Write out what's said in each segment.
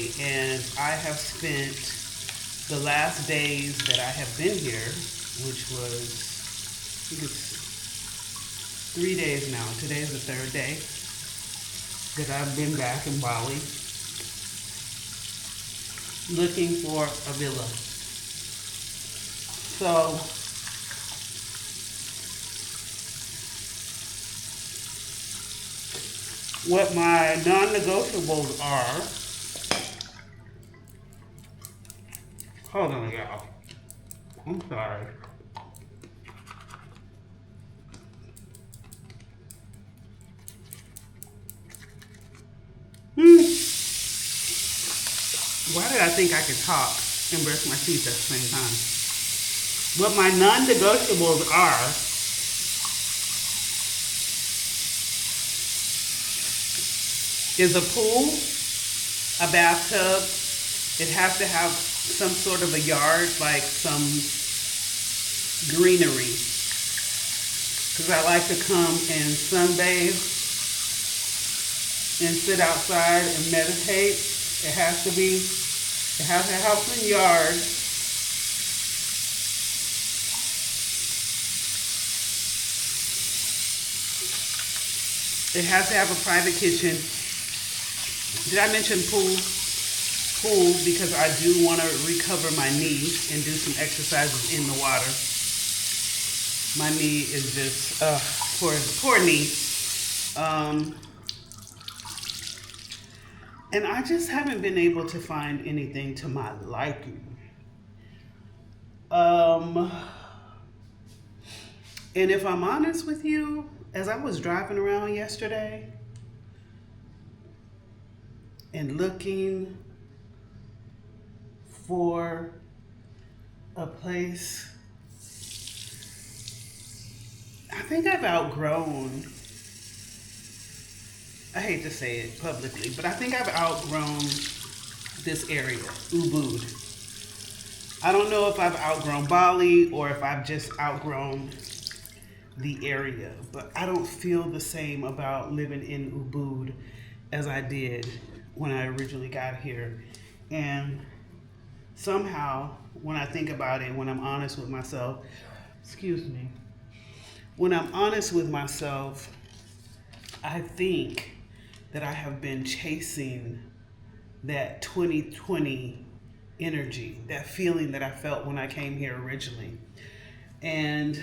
Bali, and I have spent the last days that I have been here, which was, I think it's 3 days now. Today is the third day that I've been back in Bali looking for a villa. So what my non-negotiables are, hold on y'all, I'm sorry. Why did I think I could talk and brush my teeth at the same time? What my non-negotiables are is a pool, a bathtub. It has to have some sort of a yard, like some greenery. Because I like to come and sunbathe and sit outside and meditate. It has to have some yard. It has to have a private kitchen. Did I mention pool? Pool, because I do want to recover my knee and do some exercises in the water. My knee is just, poor knee. And I just haven't been able to find anything to my liking. And if I'm honest with you, as I was driving around yesterday and looking for a place, I think I've outgrown, I hate to say it publicly, but I think I've outgrown this area, Ubud. I don't know if I've outgrown Bali or if I've just outgrown the area, but I don't feel the same about living in Ubud as I did when I originally got here. And somehow, when I think about it, when I'm honest with myself, when I'm honest with myself, I think that I have been chasing that 2020 energy, that feeling that I felt when I came here originally. And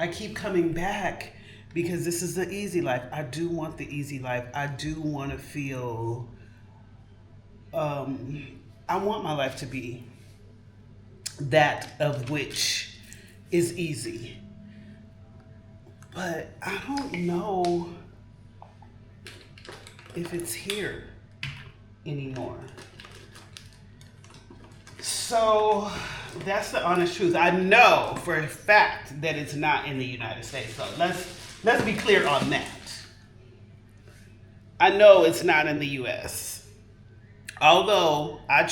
I keep coming back because this is the easy life. I do want the easy life. I do want to feel, I want my life to be that of which is easy. But I don't know if it's here anymore. So that's the honest truth. I know for a fact that it's not in the United States. So let's be clear on that. I know it's not in the US. Although I've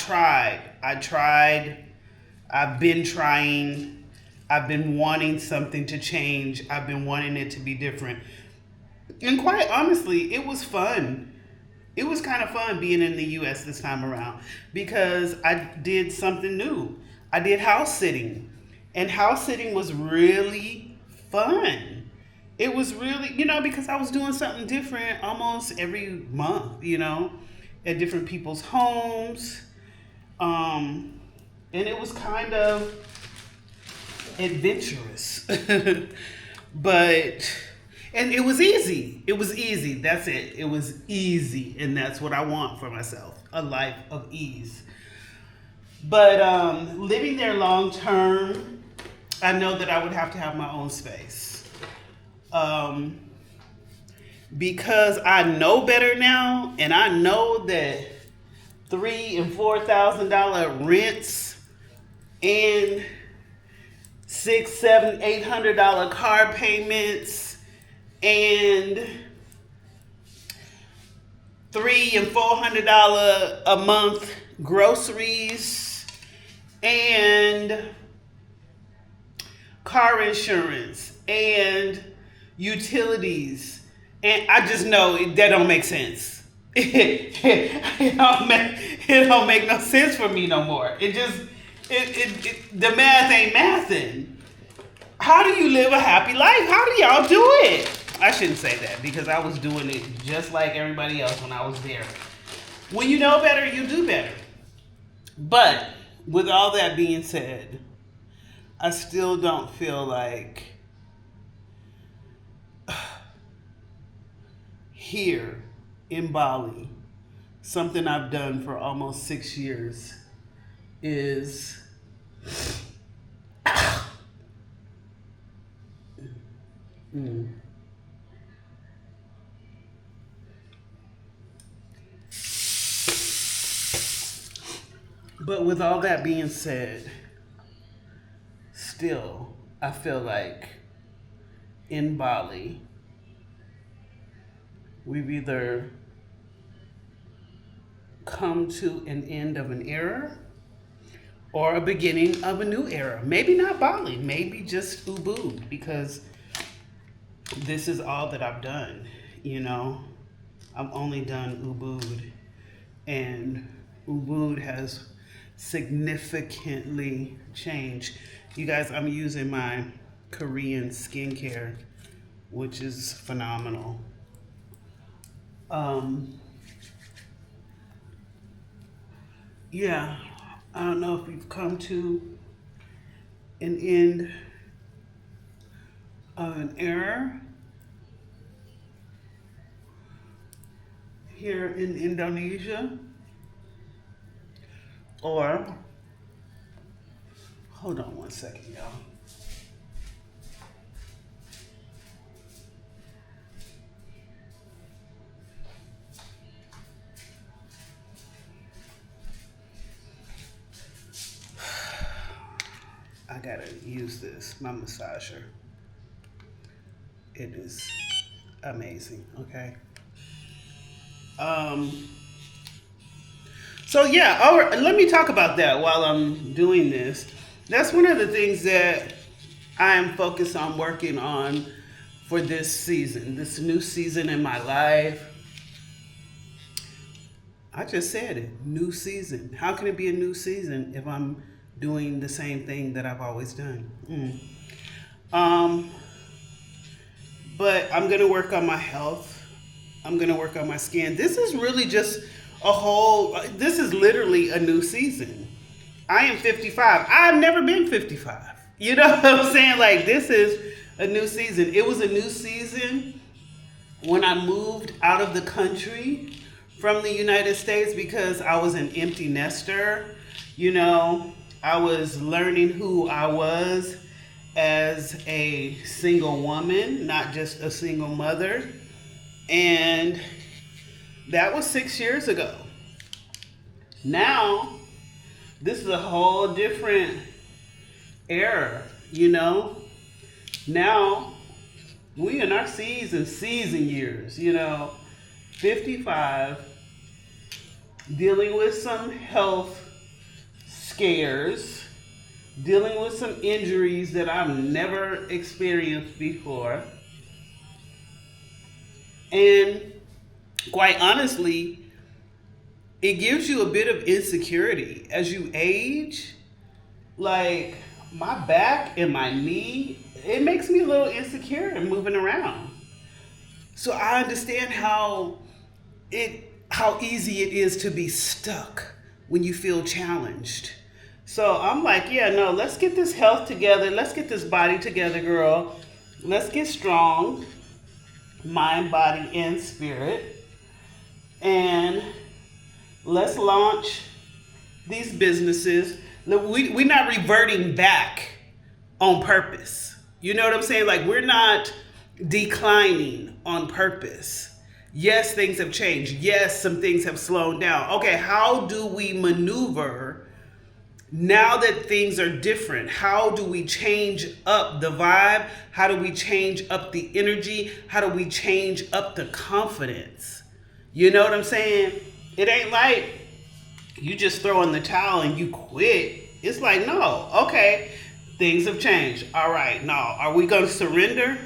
been trying, I've been wanting something to change. I've been wanting it to be different. And quite honestly, it was fun. It was kind of fun being in the US this time around because I did something new. I did house sitting, and house sitting was really fun. It was really, because I was doing something different almost every month, at different people's homes. And it was kind of adventurous. And it was easy. It was easy. That's it. It was easy. And that's what I want for myself, a life of ease. But living there long term, I know that I would have to have my own space. Because I know better now, and I know that $3,000 and $4,000 rents and $600, $700, $800 car payments and $300 and $400 a month groceries and car insurance and utilities, and I just know that don't make sense. it don't make no sense for me no more. The math ain't mathing. How do you live a happy life? How do y'all do it? I shouldn't say that because I was doing it just like everybody else when I was there. When you know better, you do better. But with all that being said, I still don't feel like here in Bali, something I've done for almost 6 years is But with all that being said, still, I feel like in Bali, we've either come to an end of an era or a beginning of a new era. Maybe not Bali, maybe just Ubud, because this is all that I've done, you know. I've only done Ubud, and Ubud has significantly changed. You guys, I'm using my Korean skincare, which is phenomenal. Yeah, I don't know if we've come to an end of an era here in Indonesia, or hold on one second, y'all. I gotta use this, my massager. It is amazing, okay? So yeah, let me talk about that while I'm doing this. That's one of the things that I'm focused on working on for this season, this new season in my life. I just said it, new season. How can it be a new season if I'm doing the same thing that I've always done? But I'm gonna work on my health. I'm gonna work on my skin. This is really just this is literally a new season. I am 55. I've never been 55. You know what I'm saying? Like, this is a new season. It was a new season when I moved out of the country from the United States because I was an empty nester. You know, I was learning who I was as a single woman, not just a single mother. And that was 6 years ago. Now, this is a whole different era, you know? Now, we in our season years, you know, 55, dealing with some health scares, dealing with some injuries that I've never experienced before. And quite honestly, it gives you a bit of insecurity as you age. Like, my back and my knee, it makes me a little insecure in moving around. So I understand how easy it is to be stuck when you feel challenged. So I'm like, yeah, no, let's get this health together. Let's get this body together, girl. Let's get strong, mind, body, and spirit. And let's launch these businesses. We're not reverting back on purpose. You know what I'm saying? Like, we're not declining on purpose. Yes, things have changed. Yes, some things have slowed down. Okay, how do we maneuver now that things are different? How do we change up the vibe? How do we change up the energy? How do we change up the confidence? You know what I'm saying? It ain't like you just throw in the towel and you quit. It's like, no, okay, things have changed. All right, now, are we going to surrender?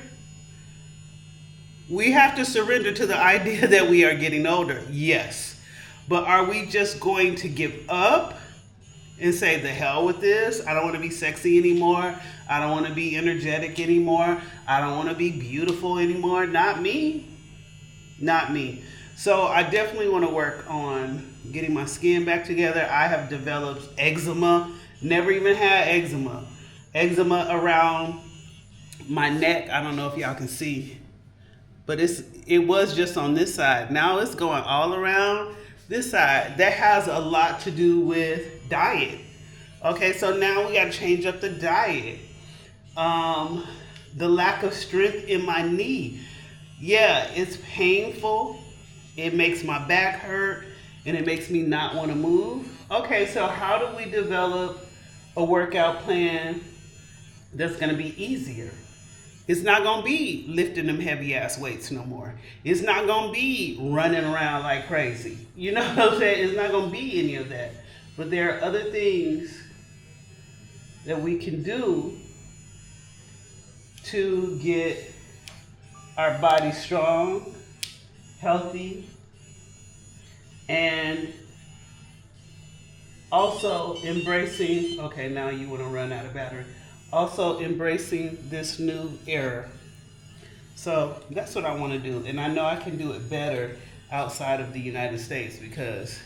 We have to surrender to the idea that we are getting older. Yes. But are we just going to give up and say, the hell with this? I don't want to be sexy anymore. I don't want to be energetic anymore. I don't want to be beautiful anymore. Not me. Not me. So I definitely want to work on getting my skin back together. I have developed eczema. Never even had eczema. Eczema around my neck. I don't know if y'all can see, but it was just on this side. Now it's going all around this side. That has a lot to do with diet. Okay, so now we got to change up the diet. The lack of strength in my knee. Yeah, it's painful. It makes my back hurt and it makes me not want to move. Okay, so how do we develop a workout plan that's going to be easier? It's not going to be lifting them heavy ass weights no more. It's not going to be running around like crazy. You know what I'm saying? It's not going to be any of that. But there are other things that we can do to get our body strong, healthy, and also embracing, okay, now you want to run out of battery. Also embracing this new era. So that's what I want to do. And I know I can do it better outside of the United States because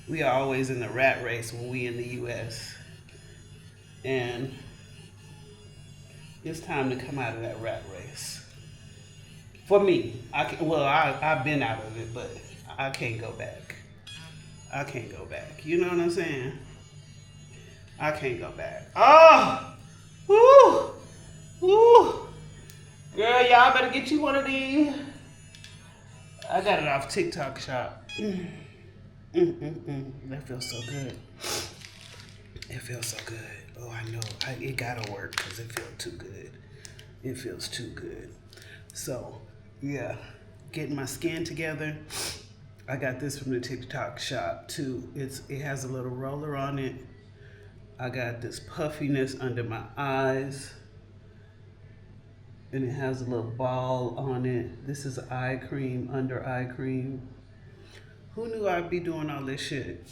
we are always in the rat race when we in the US. And it's time to come out of that rat race. For me, I've been out of it, but I can't go back. I can't go back. You know what I'm saying? I can't go back. Oh! Woo! Woo! Girl, y'all better get you one of these. I got it off TikTok shop. That feels so good. It feels so good. Oh, I know. It gotta work because it feels too good. It feels too good. So, yeah, getting my skin together. I got this from the TikTok shop too. It has a little roller on it. I got this puffiness under my eyes. And it has a little ball on it. This is eye cream, under eye cream. Who knew I'd be doing all this shit?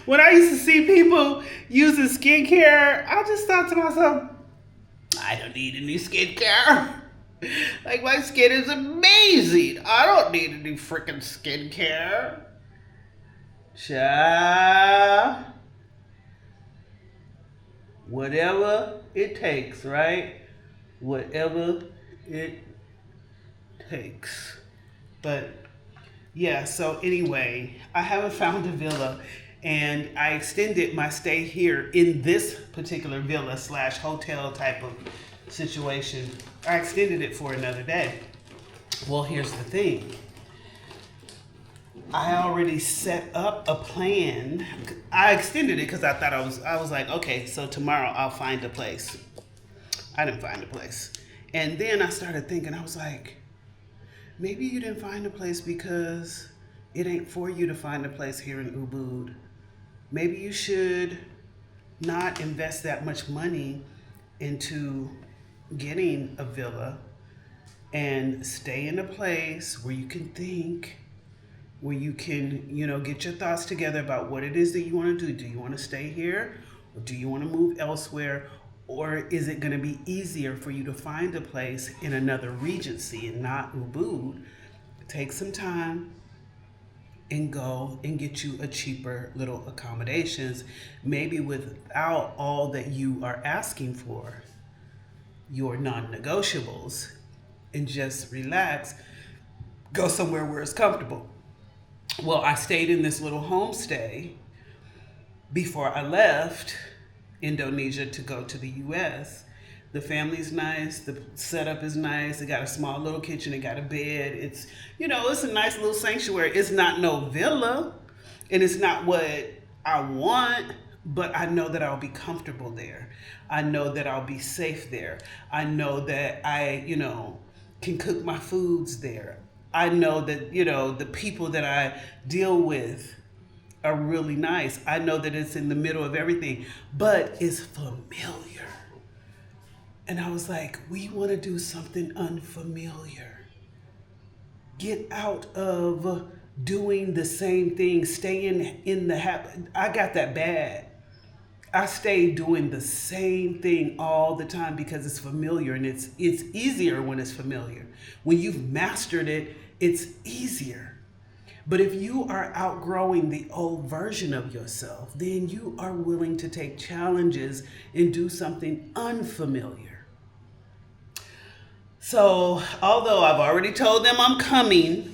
When I used to see people using skincare, I just thought to myself, I don't need any skincare. Like, my skin is amazing. I don't need any freaking skincare. Child. Whatever it takes, right? Whatever it takes. But yeah, so anyway, I haven't found a villa and I extended my stay here in this particular villa / hotel type of situation. I extended it for another day. Well, here's the thing. I already set up a plan. I extended it because I thought I was like, okay, so tomorrow I'll find a place. I didn't find a place. And then I started thinking, I was like, maybe you didn't find a place because it ain't for you to find a place here in Ubud. Maybe you should not invest that much money into getting a villa and stay in a place where you can think, where you can, get your thoughts together about what it is that you want to do. Do you want to stay here? Or do you want to move elsewhere? Or is it going to be easier for you to find a place in another regency and not Ubud? Take some time and go and get you a cheaper little accommodations, maybe without all that you are asking for, your non-negotiables, and just relax, go somewhere where it's comfortable. Well, I stayed in this little homestay before I left Indonesia to go to the US. The family's nice, the setup is nice. They got a small little kitchen, they got a bed. It's, it's a nice little sanctuary. It's not no villa, and it's not what I want, but I know that I'll be comfortable there. I know that I'll be safe there. I know that I, can cook my foods there. I know that, the people that I deal with are really nice. I know that it's in the middle of everything, but it's familiar. And I was like, we want to do something unfamiliar. Get out of doing the same thing, staying in the habit. I got that bad. I stay doing the same thing all the time because it's familiar, and it's easier when it's familiar. When you've mastered it, it's easier. But if you are outgrowing the old version of yourself, then you are willing to take challenges and do something unfamiliar. So, although I've already told them I'm coming,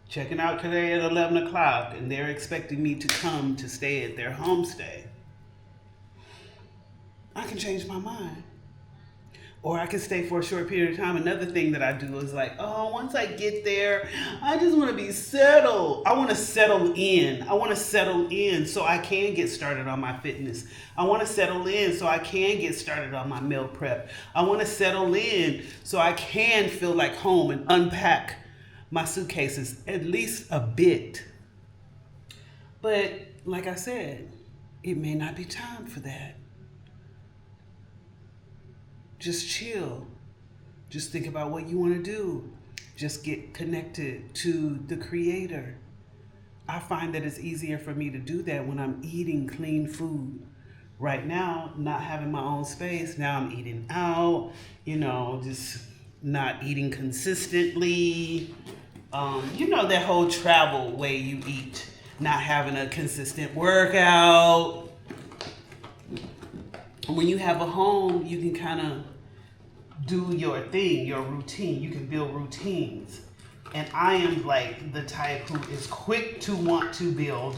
checking out today at 11 o'clock, and they're expecting me to come to stay at their homestay, I can change my mind. Or I can stay for a short period of time. Another thing that I do is like, oh, once I get there, I just want to be settled. I want to settle in. I want to settle in so I can get started on my fitness. I want to settle in so I can get started on my meal prep. I want to settle in so I can feel like home and unpack my suitcases at least a bit. But like I said, it may not be time for that. Just chill. Just think about what you want to do. Just get connected to the creator. I find that it's easier for me to do that when I'm eating clean food. Right now, not having my own space, now I'm eating out, just not eating consistently. That whole travel way you eat, not having a consistent workout. When you have a home, you can kind of do your thing, your routine. You can build routines. And I am like the type who is quick to want to build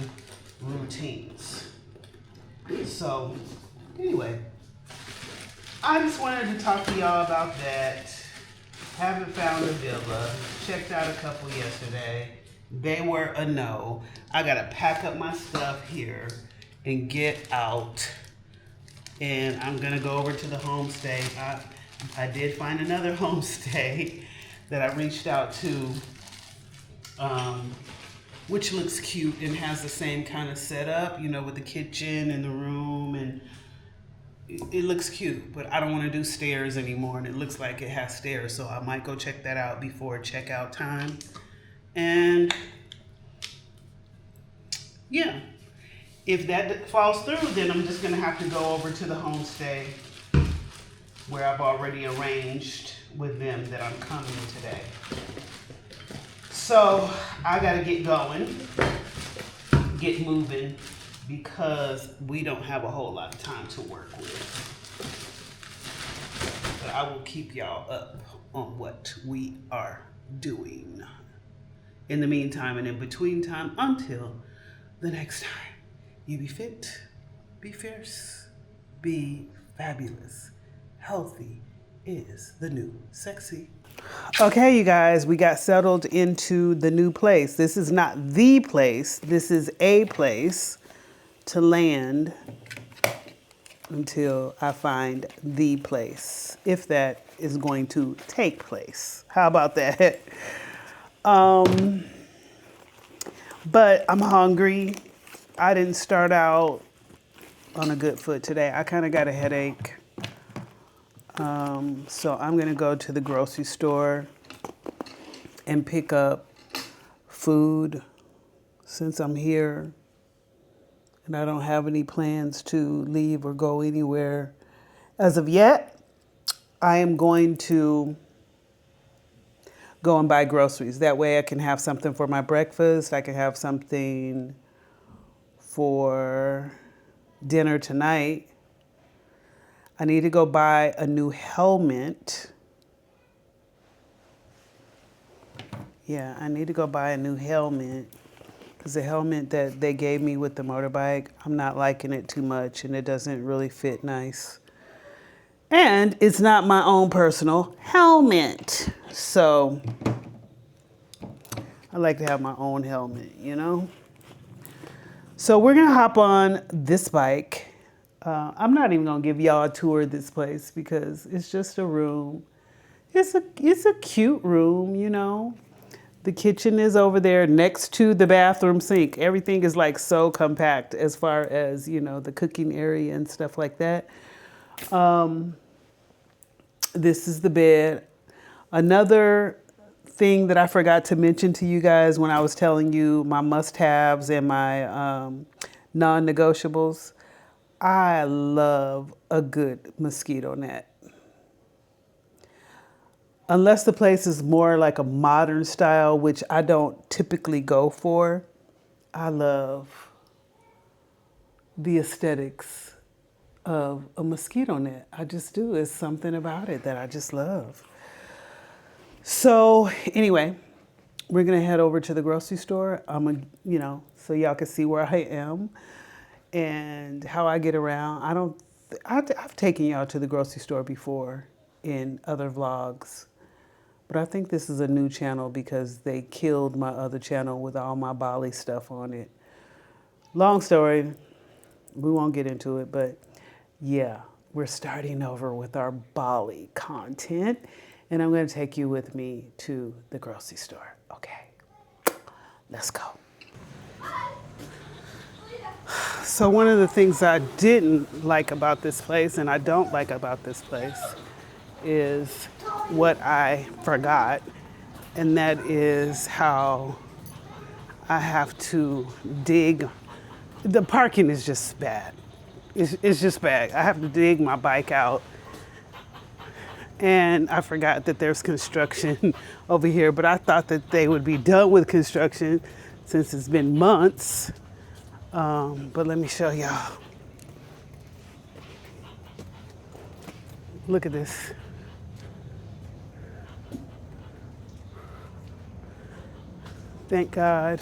routines. So, anyway, I just wanted to talk to y'all about that. Haven't found a villa. Checked out a couple yesterday. They were a no. I gotta pack up my stuff here and get out. And I'm gonna go over to the homestay. I did find another homestay that I reached out to, which looks cute and has the same kind of setup, with the kitchen and the room, and it looks cute. But I don't want to do stairs anymore, and it looks like it has stairs, so I might go check that out before checkout time. And yeah. If that falls through, then I'm just gonna have to go over to the homestay where I've already arranged with them that I'm coming today. So I gotta get going, get moving, because we don't have a whole lot of time to work with. But I will keep y'all up on what we are doing in the meantime and in between time until the next time. You be fit, be fierce, be fabulous. Healthy is the new sexy. Okay, you guys, we got settled into the new place. This is not the place. This is a place to land until I find the place, if that is going to take place. How about that? But I'm hungry. I didn't start out on a good foot today. I kind of got a headache. So I'm going to go to the grocery store and pick up food since I'm here and I don't have any plans to leave or go anywhere as of yet. I am going to go and buy groceries. That way I can have something for my breakfast. I can have something for dinner tonight. I need to go buy a new helmet. Yeah, I need to go buy a new helmet because the helmet that they gave me with the motorbike, I'm not liking it too much and it doesn't really fit nice. And it's not my own personal helmet. So I like to have my own helmet, So we're gonna hop on this bike. I'm not even gonna give y'all a tour of this place because it's just a room. It's a cute room, The kitchen is over there next to the bathroom sink. Everything is like so compact as far as, the cooking area and stuff like that. This is the bed. Another thing that I forgot to mention to you guys when I was telling you my must-haves and my non-negotiables. I love a good mosquito net. Unless the place is more like a modern style, which I don't typically go for, I love the aesthetics of a mosquito net. I just do. It's something about it that I just love. So anyway, we're gonna head over to the grocery store. So y'all can see where I am and how I get around. I've taken y'all to the grocery store before in other vlogs, but I think this is a new channel because they killed my other channel with all my Bali stuff on it. Long story, we won't get into it, but yeah, we're starting over with our Bali content, and I'm going to take you with me to the grocery store. Okay, let's go. So one of the things I didn't like about this place, and I don't like about this place, is what I forgot, and that is how I have to dig. The parking is just bad. It's just bad. I have to dig my bike out. And I forgot that there's construction over here, but I thought that they would be done with construction since it's been months. But let me show y'all. Look at this. Thank God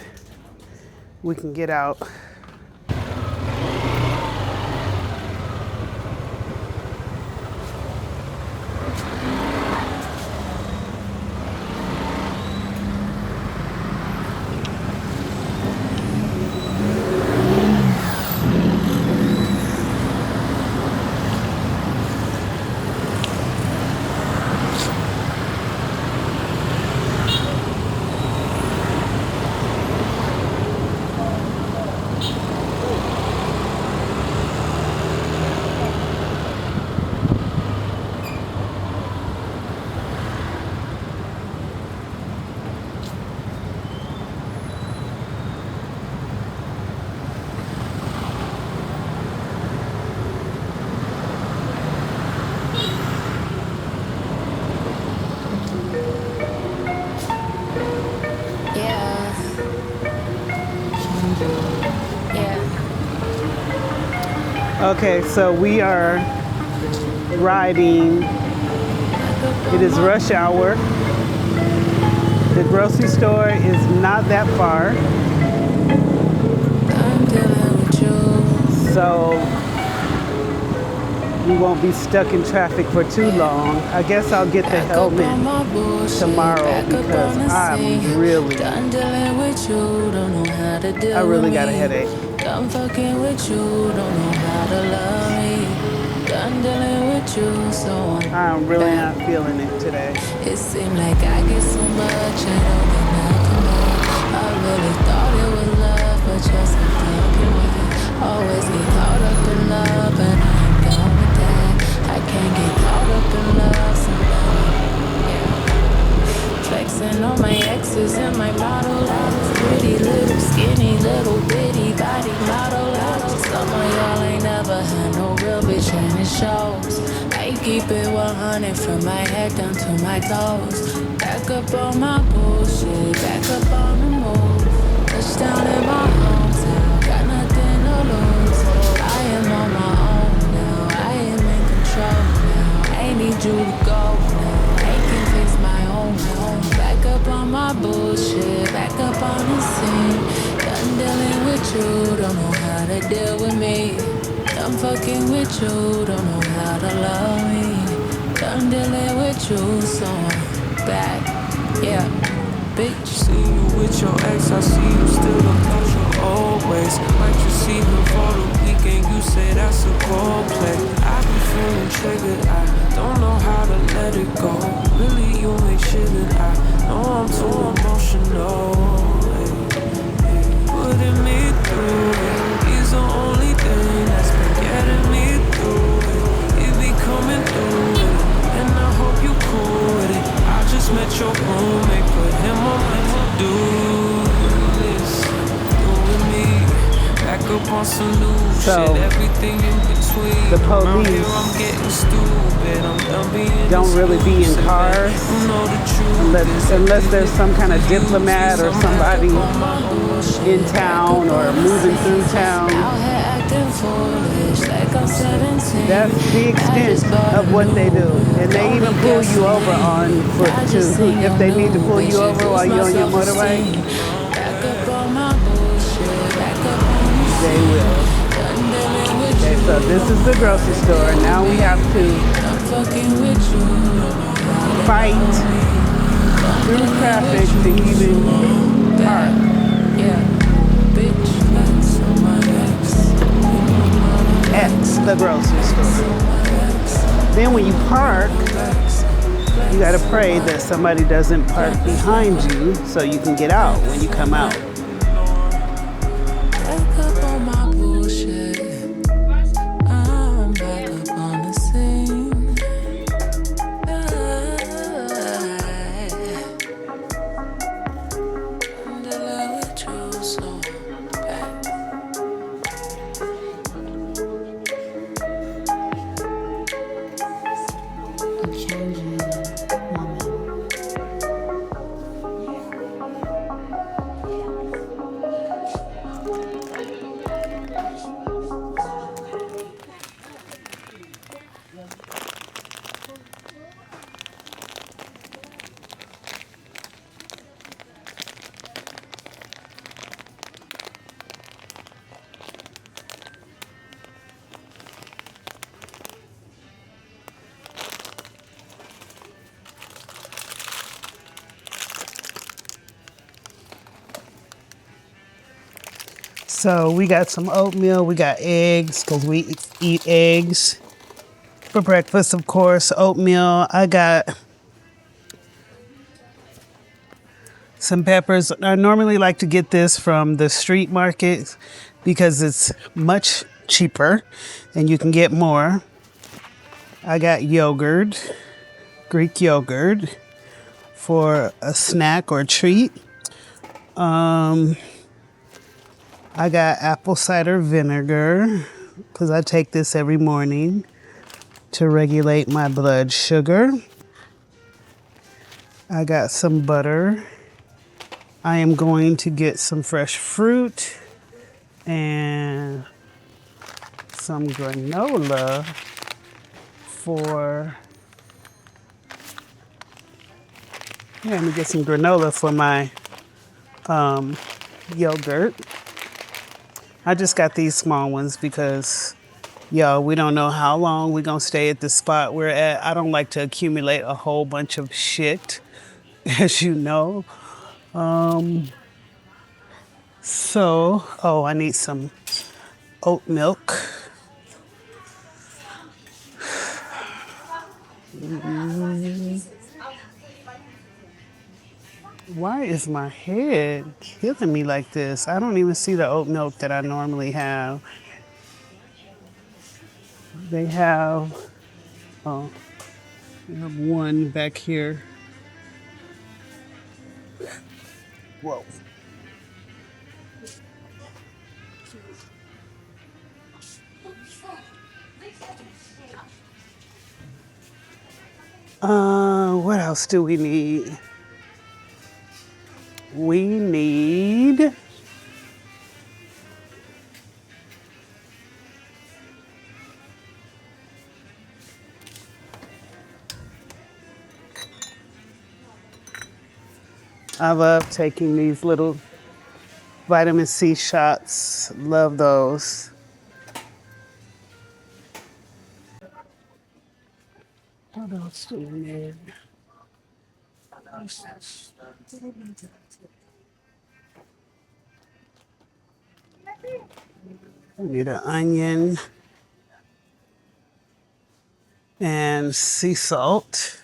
we can get out. Okay, so we are riding. It is rush hour. The grocery store is not that far. So we won't be stuck in traffic for too long. I guess I'll get the helmet tomorrow because I really got a headache. I'm fucking with you, don't know how to love me. Done dealing with you, so I'm really not feeling it today. It seemed like I get so much, I don't get nothing back. I really thought it was love, but just I'm fucking with it. Always get caught up in love, but I ain't done with that. I can't get caught up in love, so flexing on my exes and my model models. Pretty little skinny little bitty body model models. Some of y'all ain't never had no real bitch and it shows. I keep it 100 from my head down to my toes. Back up on my bullshit, back up on the move. Touchdown in my hometown, got nothing to lose. I am on my own now, I am in control now. I need you to go now, I can fix my own. Back up on my bullshit, back up on the scene. Done dealing with you, don't know how to deal with me. I'm fucking with you, don't know how to love me. Done dealing with you, so I'm back, yeah, bitch. See you with your ex, I see you still about your old ways. Might you see him for the weekend, you say that's a cold play. I be feeling triggered, I don't know how to let it go. Really, you ain't chillin', I know I'm too emotional. Putting me through it, he's the only thing that's been getting me through it. It be coming through it, and I hope you cool with it. I just met your roommate, but So everything in between. the I'm out here, police I'm getting stupid. I'm done being don't really be in exclusive. cars You know the truth is unless there's everything some kind of use me. diplomat or So I'm back somebody up on my in bullshit. Back town up or on the moving through scene. town. Out here acting foolish like I'm 17. That's the I extent just bought a of what new they do. whip. And they Don't even need pull you over on gasoline. for I to just seen if your they need to new pull you bitch. It over while boosts my you're on your motorbike. self-esteem. Back up on my bullshit. Back up on the They will. scene. Done dealing with Okay, you. so this is the grocery store. Now we have to I'm fucking with you. fight through traffic to even park Yeah, bitch, that's on my ex. at the grocery store. Then when you park, you gotta pray that somebody doesn't park behind you so you can get out when you come out. Back up on my bullshit. I'm back up on the scene. I'm dealing with you, so back. I'm changing my mind. So we got some oatmeal, we got eggs, because we eat eggs for breakfast, of course. Oatmeal, I got some peppers. I normally like to get this from the street market because it's much cheaper and you can get more. I got yogurt, Greek yogurt for a snack or treat. I got apple cider vinegar because I take this every morning to regulate my blood sugar. I got some butter. I am going to get some fresh fruit and some granola for, let me get some granola for my yogurt. I just got these small ones because, y'all, we don't know how long we're going to stay at the spot we're at. I don't like to accumulate a whole bunch of shit, as you know. So, oh, I need some oat milk. Why is my head killing me like this? I don't even see the oat milk that I normally have. They have, oh, they have one back here. Whoa. What else do we need? We need I love taking these little vitamin C shots. Love those. What else do we need? We need an onion and sea salt.